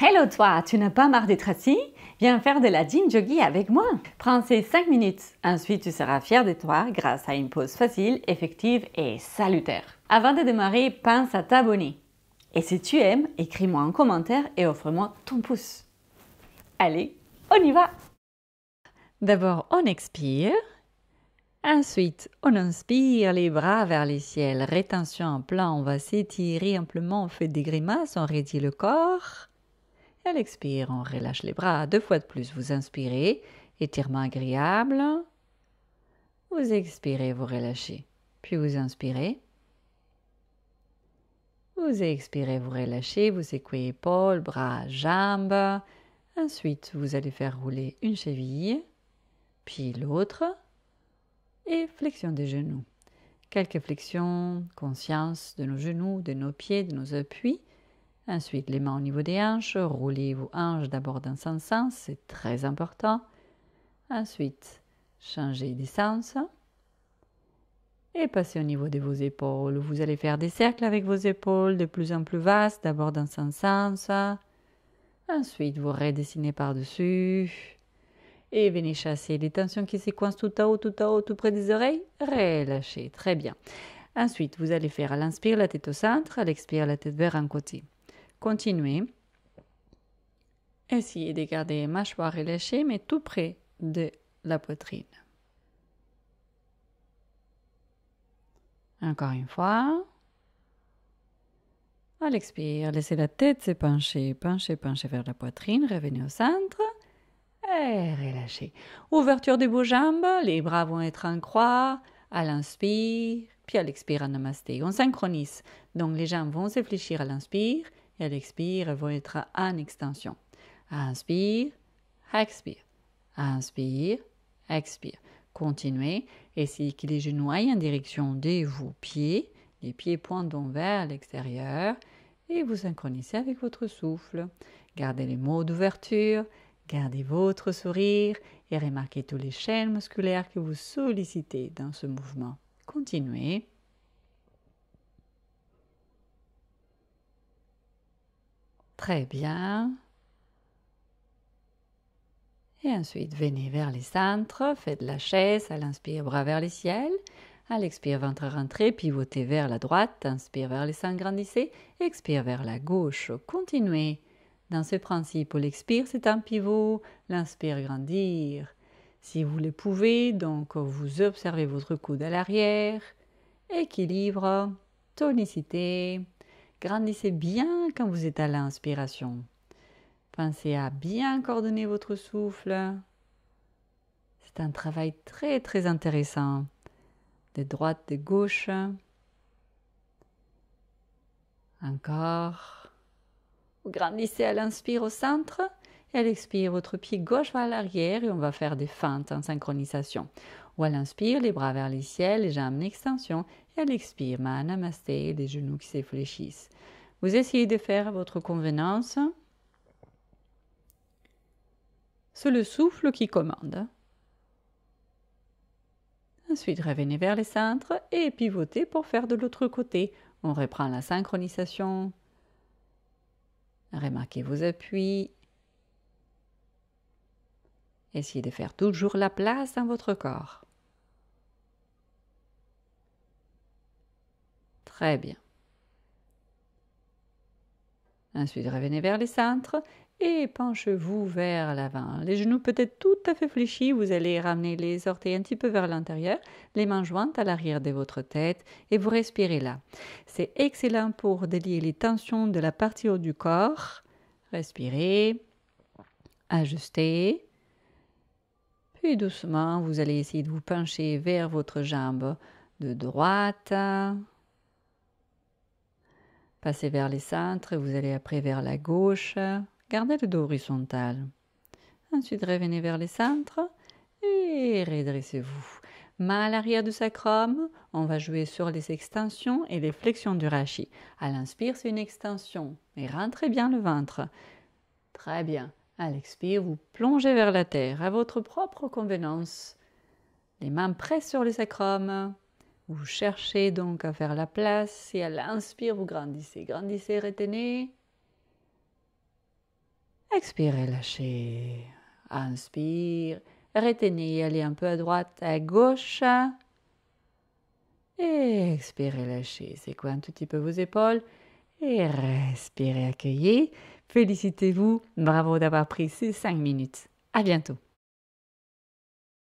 Hello toi, tu n'as pas marre d'être assis? Viens faire de la gym jogging avec moi. Prends ces 5 minutes. Ensuite, tu seras fier de toi grâce à une pause facile, effective et salutaire. Avant de démarrer, pense à t'abonner. Et si tu aimes, écris-moi un commentaire et offre-moi ton pouce. Allez, on y va! D'abord, on expire. Ensuite, on inspire les bras vers le ciel. Rétention en plan, on va s'étirer amplement, on fait des grimaces, on raidit le corps. À l'expire, on relâche les bras. 2 fois de plus, vous inspirez, étirement agréable. Vous expirez, vous relâchez. Puis vous inspirez. Vous expirez, vous relâchez, vous secouez épaules, bras, jambes. Ensuite, vous allez faire rouler une cheville, puis l'autre, et flexion des genoux. Quelques flexions, conscience de nos genoux, de nos pieds, de nos appuis. Ensuite, les mains au niveau des hanches, roulez vos hanches d'abord dans un sens, c'est très important. Ensuite, changez de sens et passez au niveau de vos épaules. Vous allez faire des cercles avec vos épaules de plus en plus vastes, d'abord dans un sens. Ensuite, vous redessinez par-dessus et venez chasser les tensions qui se coincent tout haut, tout près des oreilles. Relâchez, très bien. Ensuite, vous allez faire à l'inspire la tête au centre, à l'expire la tête vers un côté. Continuez. Essayez de garder mâchoire relâchée, mais tout près de la poitrine. Encore une fois. À l'expire, laissez la tête se pencher, pencher vers la poitrine. Revenez au centre. Et relâchez. Ouverture de vos jambes. Les bras vont être en croix. À l'inspire, puis à l'expire, en namasté. On synchronise. Donc les jambes vont se fléchir à l'inspire. Et à l'expire, elles vont être en extension. Inspire, expire. Inspire, expire. Continuez. Essayez que les genoux aillent en direction de vos pieds. Les pieds pointent vers l'extérieur. Et vous synchronisez avec votre souffle. Gardez les mots d'ouverture. Gardez votre sourire. Et remarquez tous les chaînes musculaires que vous sollicitez dans ce mouvement. Continuez. Très bien. Et ensuite, venez vers les centres, faites la chaise, à l'inspire, bras vers le ciel. À l'expire, ventre rentré, pivotez vers la droite, inspire vers les seins, grandissez, expire vers la gauche, continuez. Dans ce principe, l'expire, c'est un pivot, l'inspire, grandir. Si vous le pouvez, donc vous observez votre coude à l'arrière, équilibre, tonicité, grandissez bien quand vous êtes à l'inspiration. Pensez à bien coordonner votre souffle. C'est un travail très très intéressant. De droite, de gauche. Encore. Vous grandissez à l'inspire au centre. Et à l'expire, votre pied gauche va à l'arrière et on va faire des feintes en synchronisation. Ou à l'inspire, les bras vers le ciel, les jambes en extension. Et à l'expire, main namasté, les genoux qui s'effléchissent. Vous essayez de faire à votre convenance. C'est le souffle qui commande. Ensuite, revenez vers le centre et pivotez pour faire de l'autre côté. On reprend la synchronisation. Remarquez vos appuis. Essayez de faire toujours la place dans votre corps. Très bien. Ensuite, revenez vers le centre et penchez-vous vers l'avant. Les genoux peut-être tout à fait fléchis, vous allez ramener les orteils un petit peu vers l'intérieur, les mains jointes à l'arrière de votre tête et vous respirez là. C'est excellent pour délier les tensions de la partie haute du corps. Respirez, ajustez. Puis doucement, vous allez essayer de vous pencher vers votre jambe de droite. Passez vers les centres, vous allez après vers la gauche. Gardez le dos horizontal. Ensuite, revenez vers les centres et redressez-vous. Main à l'arrière du sacrum, on va jouer sur les extensions et les flexions du rachis. À l'inspire, c'est une extension. Et rentrez bien le ventre. Très bien. À l'expire, vous plongez vers la terre à votre propre convenance. Les mains pressent sur le sacrum. Vous cherchez donc à faire la place et à l'inspire, vous grandissez. Grandissez, retenez. Expirez, lâchez. Inspire. Retenez, allez un peu à droite, à gauche. Et expirez, lâchez. Secouez un tout petit peu vos épaules. Et respirez, accueillez. Félicitez-vous. Bravo d'avoir pris ces 5 minutes. À bientôt.